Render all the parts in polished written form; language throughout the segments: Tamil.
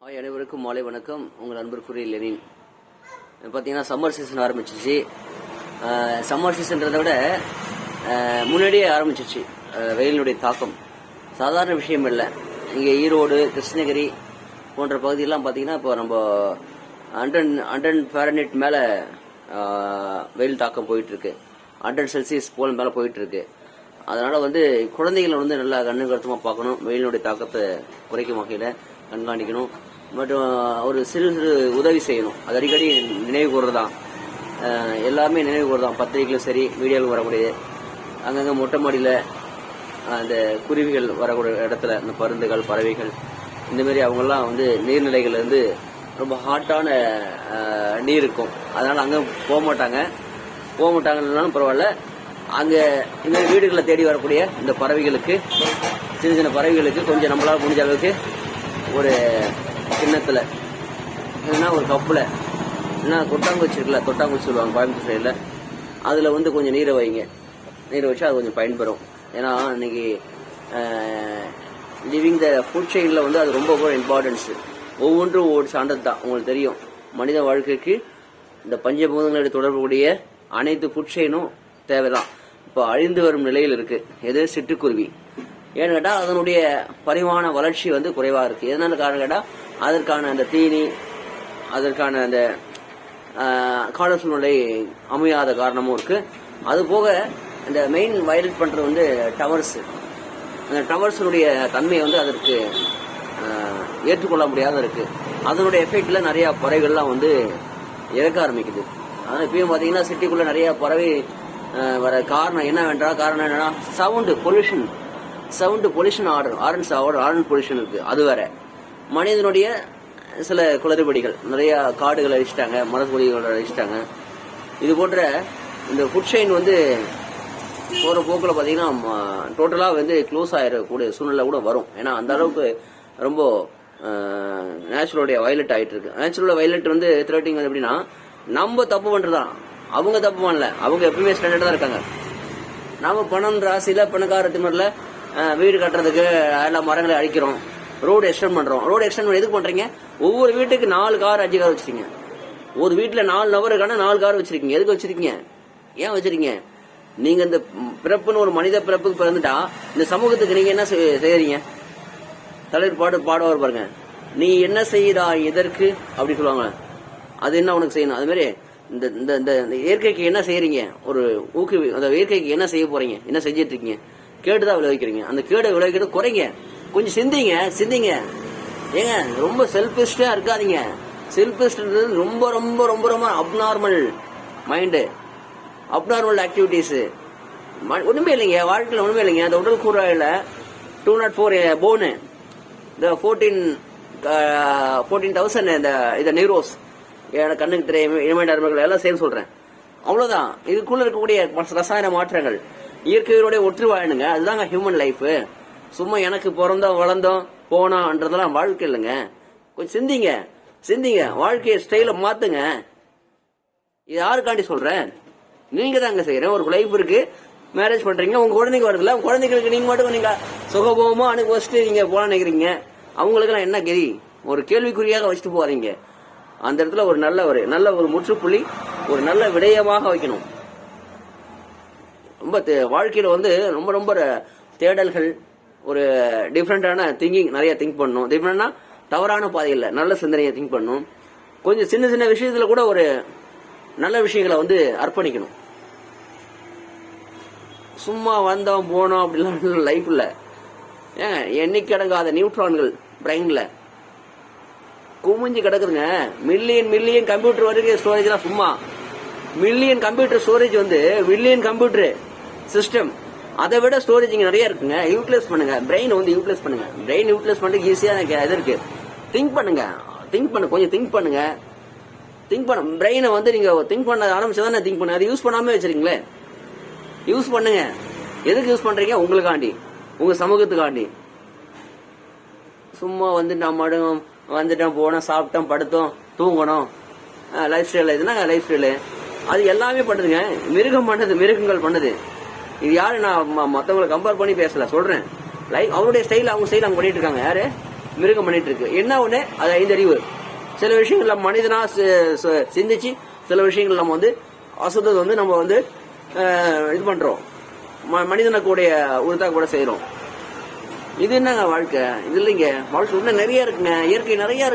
அனைவருக்கும் மாலை வணக்கம். உங்கள் நண்பர் லெனின். பார்த்தீங்கன்னா சம்மர் சீசன் ஆரம்பிச்சிச்சு. சம்மர் சீசன்றதை விட முன்னாடியே ஆரம்பிச்சிச்சு வெயிலினுடைய தாக்கம். சாதாரண விஷயம் இல்லை. இங்கே ஈரோடு, கிருஷ்ணகிரி போன்ற பகுதியெல்லாம் பார்த்தீங்கன்னா இப்போ நம்ம 100 ஃபாரன்ஹீட் மேலே வெயில் தாக்கம் போயிட்டுருக்கு. 100 செல்சியஸ் போல் மேலே போயிட்டுருக்கு. அதனால் குழந்தைகளை நல்லா கண்ணு கருத்துமாக பார்க்கணும். வெயிலினுடைய தாக்கத்தை குறைக்கும் வகையில் கண்காணிக்கணும். மற்றும் ஒரு சிறு சிறு உதவி செய்யணும். அது அடிக்கடி நினைவு கூறுறதான். எல்லாமே நினைவு கூறுதான். பத்திரிகைகளும் சரி, மீடியாவில் வரக்கூடிய அங்கங்கே மொட்டை மாடியில் அந்த குருவிகள் வரக்கூடிய இடத்துல இந்த பருந்துகள், பறவைகள் இந்தமாரி அவங்கெல்லாம் நீர்நிலைகள்லேருந்து ரொம்ப ஹாட்டான நீர் இருக்கும். அதனால் அங்கே போக மாட்டாங்கன்னாலும் பரவாயில்ல. அங்கே இந்த வீடுகளை தேடி வரக்கூடிய இந்த பறவைகளுக்கு, சின்ன சின்ன பறவைகளுக்கு கொஞ்சம் நம்மளால் முடிஞ்ச அளவுக்கு ஒரு கிண்ணத்தில் இல்லைன்னா ஒரு கப்பில் இல்லைன்னா தொட்டாங்குச்சி இருக்குல்ல, தொட்டாங்குச்சி சொல்லுவாங்க கோயம்புத்தூர் சைடில், அதில் கொஞ்சம் நீரை வைங்க. நீரை வச்சா அது கொஞ்சம் பயன்பெறும். ஏன்னா இன்னைக்கு லிவிங் த ஃபுட் செயினில் அது ரொம்ப இம்பார்ட்டன்ஸு. ஒவ்வொன்றும் ஒவ்வொரு சான்றது தான். உங்களுக்கு தெரியும், மனித வாழ்க்கைக்கு இந்த பஞ்சபூதங்களோட தொடர்புடைய அனைத்து ஃபுட் செயினும் தேவைதான். இப்போ அழிந்து வரும் நிலையில் இருக்கு. எது? சிட்டுக்குருவி. ஏன்னு கேட்டால் அதனுடைய பரிமாண வளர்ச்சி குறைவாக இருக்குது. எதனால காரணம் கேட்டால் அதற்கான அந்த தீனி, அதற்கான அந்த கால சூழ்நிலை அமையாத காரணமும் இருக்குது. அது போக இந்த மெயின் வயலேட் பண்ணுறது டவர்ஸ். அந்த டவர்ஸினுடைய தன்மை அதற்கு ஏற்றுக்கொள்ள முடியாத இருக்குது. அதனுடைய எஃபெக்டில் நிறையா பறவைகள்லாம் இறக்க ஆரம்பிக்குது. அதனால் இப்பயும் பார்த்தீங்கன்னா சிட்டிக்குள்ளே நிறையா பறவை வர காரணம் என்னன்னா சவுண்டு பொல்யூஷன் ஆரன் பொல்யூஷன் இருக்கு. அது வேற. மனிதனுடைய சில குளறுபடிகள், நிறைய காடுகளை அழிச்சிட்டாங்க, மரக்கொடிகளை அழிச்சிட்டாங்க. இது போன்ற இந்த ஃபுட் செயின் போற போக்கில் பார்த்தீங்கன்னா டோட்டலாக க்ளோஸ் ஆகிடக்கூடிய சூழ்நிலை கூட வரும். ஏன்னா அந்த அளவுக்கு ரொம்ப நேச்சுரலுடைய வயலட் ஆகிட்டு இருக்கு. நேச்சுரல் வயலட் த்ரெட்டிங் எப்படின்னா, நம்ம தப்பு பண்றதான், அவங்க தப்பு பண்ணல. அவங்க எப்பவுமே ஸ்டாண்டர்டாக தான் இருக்காங்க. நாம பணம் ராசியில பணக்கார திமர்ல வீடு கட்டுறதுக்கு எல்லா மரங்களை அழிக்கிறோம், ரோடு எக்ஸ்டெண்ட் பண்றோம். ரோடு எக்ஸ்டெண்ட் எதுக்கு பண்றீங்க? ஒவ்வொரு வீட்டுக்கு 4 கார் 5 கார் வச்சிருக்கீங்க. ஒரு வீட்டுல 4 நபருக்கான 4 கார் வச்சிருக்கீங்க. எதுக்கு வச்சிருக்கீங்க? ஏன் வச்சிருக்கீங்க? நீங்க இந்த பிறப்புன்னு ஒரு மனித பிறப்புக்கு பிறந்துட்டா இந்த சமூகத்துக்கு நீங்க என்ன செய்யறீங்க? தலைவர் பாடுவார் பாருங்க, நீ என்ன செய்யறா எதற்கு அப்படி சொல்லுவாங்க. அது என்ன உனக்கு செய்யணும்? அது மாதிரி இந்த இயற்கைக்கு என்ன செய்யறீங்க? ஒரு அந்த இயற்கைக்கு என்ன செய்ய போறீங்க? என்ன செஞ்சிட்டு இருக்கீங்க? கேடுதான் விளைவிக்கிறீங்க. அந்த கேடை விளைவிக்கிறது குறைங்க. கொஞ்சம் சிந்திங்க. ஏங்க ரொம்ப செல்ஃபிஸ்டா இருக்காதீங்க. செல்ஃபிஸ்ட்ன்றது ரொம்ப ரொம்ப ரொம்ப ரொம்ப அப்நார்மல் மைண்டு, அப்நார்மல் ஆக்டிவிட்டிஸ். ஒண்ணுமே இல்லைங்க வாழ்க்கையில், ஒண்ணுமே இல்லைங்க. அந்த உடல் கூறாயில 204 போனு, இந்த 14,000 இந்த நியூரோஸ், கண்ணுக்கு தெரியும், இனிமையான அருமைகள் எல்லாம் சேர்ந்து சொல்றேன். அவ்வளவுதான். இதுக்குள்ள இருக்கக்கூடிய ரசாயன மாற்றங்கள் இயற்கையோட ஒற்று வாழணுங்க. அதுதாங்க ஹியூமன் லைஃப். சும்மா எனக்கு பிறந்தோம் வளர்ந்தோம் போனோன்றதெல்லாம் வாழ்க்கை இல்லைங்க. கொஞ்சம் சிந்திங்க. வாழ்க்கையை ஸ்டைல மாத்துங்க. இது யாருக்காண்டி சொல்றேன்? நீங்க தாங்க செய்யறேன். ஒரு லைஃப் இருக்கு, மேரேஜ் பண்றீங்க, உங்க குழந்தைங்க வருதுல, உங்க குழந்தைங்களுக்கு நீங்க மட்டும் நீங்க சுகபோகமா அனுபவிச்சுட்டு நீங்க போன நினைக்கிறீங்க. அவங்களுக்கு எல்லாம் என்ன கெதி? ஒரு கேள்விக்குறியாக வச்சுட்டு போறீங்க. அந்த இடத்துல ஒரு நல்ல ஒரு முற்றுப்புள்ளி, ஒரு நல்ல விடயமாக வைக்கணும். ரொம்ப வாழ்க்கையில ரொம்ப ரொம்ப தேடல்கள், ஒரு டிஃப்ரெண்டான திங்கிங், நிறைய திங்க் பண்ணணும். டிஃப்ரெண்டா தவறான பாதையில் நல்ல சிந்தனையை திங்க் பண்ணணும். கொஞ்சம் சின்ன சின்ன விஷயத்துல கூட ஒரு நல்ல விஷயங்களை அர்ப்பணிக்கணும். சும்மா வந்தோம் போனோம் அப்படிலாம் லைஃப்ல ஏன் எண்ணிக்கடங்காத நியூட்ரான்கள் பிரெயின்ல குமிஞ்சு கிடக்குதுங்க. மில்லியன் கம்ப்யூட்டர் வரைக்கும் ஸ்டோரேஜ் தான். சும்மா million computer storage million computer system. அதை விட ஸ்டோரேஜ் இங்க நிறைய இருக்குங்க. யூட்டிலைஸ் பண்ணுங்க. பிரெயின் யூட்டிலைஸ் பண்ணுங்க. பிரெயின் யூட்டிலைஸ் பண்ணுறதுக்கு ஈஸியான இது இருக்கு. திங்க் பண்ணுங்க. கொஞ்சம் திங்க் பண்ணுங்க. பிரெயினை நீங்க திங்க் பண்ண ஆரம்பிச்சதானே திங்க் பண்ணுங்க. அதை யூஸ் பண்ணாம வச்சிருக்கீங்களே. யூஸ் பண்ணுங்க. எதுக்கு யூஸ் பண்றீங்க? உங்களுக்காண்டி, உங்க சமூகத்துக்காண்டி. சும்மா நான் மடுங்க வந்துட்டோம், போனோம், சாப்பிட்டோம், படுத்தோம், தூங்கணும், லைஃப் ஸ்டைல். இதுனா லைஃப் ஸ்டைலு. அது எல்லாமே பண்ணுதுங்க. மிருகங்கள் பண்ணுது. இது யாரு? நான் மற்றவங்களை கம்பேர் பண்ணி பேசல, சொல்றேன். லைஃப் அவருடைய ஸ்டைல், அவங்க ஸ்டைல் அவங்க பண்ணிட்டு இருக்காங்க. யாரு? மிருகம் பண்ணிட்டு இருக்கு. என்ன ஒண்ணு, அது 5 அறிவு. சில விஷயங்கள் நம்ம மனிதனா சிந்திச்சு, சில விஷயங்கள் நம்ம வந்து அசுத்தத்தை வந்து நம்ம வந்து இது பண்றோம், மனிதனை கூடிய உறுத்தா கூட செய்யறோம். இது என்னங்க வாழ்க்கை? இது இல்லைங்க வாழ்க்கை. இன்னும் நிறைய இருக்குங்க, இயற்கை நிறைய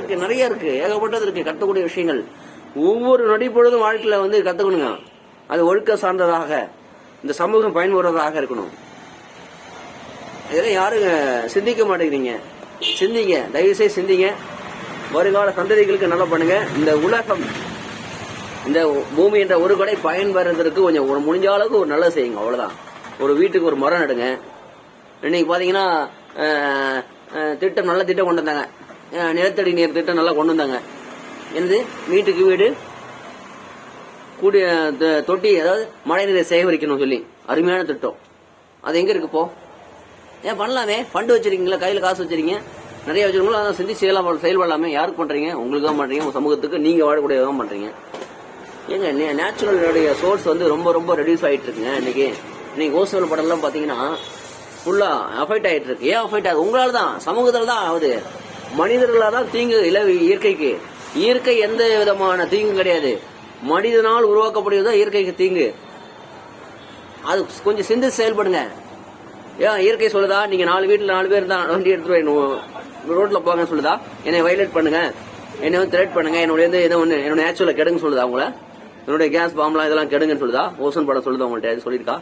இருக்கு, ஏகப்பட்டது இருக்கு கத்துக்கூடிய விஷயங்கள். ஒவ்வொரு நொடி பொழுதும் வாழ்க்கையில வந்து கத்துக்கணுங்க. அது ஒழுக்க சார்ந்ததாக, இந்த சமூகம் பயன்படுறதாக இருக்கணும். இதெல்லாம் யாருங்க சிந்திக்க மாட்டேங்கிறீங்க? சிந்திங்க, தயவு செய்து சிந்திங்க. வருங்கால சந்ததிகளுக்கு நல்லா பண்ணுங்க. இந்த உலகம், இந்த பூமி என்ற ஒரு கடை பயன்பெறதற்கு கொஞ்சம் முடிஞ்ச அளவுக்கு ஒரு நல்லது செய்யுங்க, அவ்வளவுதான். ஒரு வீட்டுக்கு ஒரு மரம் நடுங்க. இன்னைக்கு பாத்தீங்கன்னா திட்டம், நல்ல திட்டம் கொண்டு வந்தாங்க. நிலத்தடி நீர் திட்டம் நல்லா கொண்டு வந்தாங்க. என்னது, வீட்டுக்கு வீடு கூடிய தொட்டி, அதாவது மழை நீரை சேகரிக்கணும் சொல்லி அருமையான திட்டம். அது எங்க இருக்கு இப்போ? ஏன் பண்ணலாமே? ஃபண்டு வச்சிருக்கீங்களா, கையில காசு வச்சிருக்கீங்க, நிறைய வச்சிருக்கீங்களா, அதை செஞ்சு செயல்படலாமே. யாருக்கு பண்றீங்க? உங்களுக்கு தான் பண்றீங்க, உங்க சமூகத்துக்கு நீங்க வாழக்கூடியதான் பண்றீங்க. ஏங்க நேச்சுரலுடைய சோர்ஸ் வந்து ரொம்ப ரொம்ப ரெடியூஸ் ஆயிட்டு இருக்குங்க. இன்னைக்கு ஓசோன் படம்லாம் பாத்தீங்கன்னா ஃபுல்லா அஃபெக்ட் ஆயிட்டு இருக்கு. ஏன் அஃபெக்ட் ஆகுது? உங்களால தான், சமூகத்துல தான் ஆகுது. மனிதர்களால் தான் தீங்கு. இயற்கைக்கு, இயற்கை எந்த விதமான தீங்கும் கிடையாது. மனிதனால் உருவாக்கப்படுவதுதான் இயற்கைக்கு தீங்கு. அது கொஞ்சம் சிந்திச்சு செயல்படுங்க. ஏன் இயற்கை சொல்லுதா நீங்க 4 வீட்டுல 4 பேர் தான் வண்டி எடுத்துட்டு ரோட்ல போங்க சொல்லுதா? என்னை வயலேட் பண்ணுங்க, என்னை வந்து த்ரெட் பண்ணுங்க, என்னோட நேச்சுரல கெடுங்க சொல்லுதா? உங்களை என்னுடைய கேஸ் பாம்பெலாம் இதெல்லாம் கெடுங்கன்னு சொல்லுதா? ஓசோன் படம் சொல்லுதா உங்கள்கிட்ட? சொல்லியிருக்கா?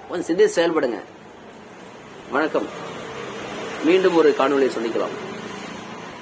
கொஞ்சம் சிந்திச்சு செயல்படுங்க. வணக்கம். மீண்டும் ஒரு காணொலியை சந்திக்கலாம்.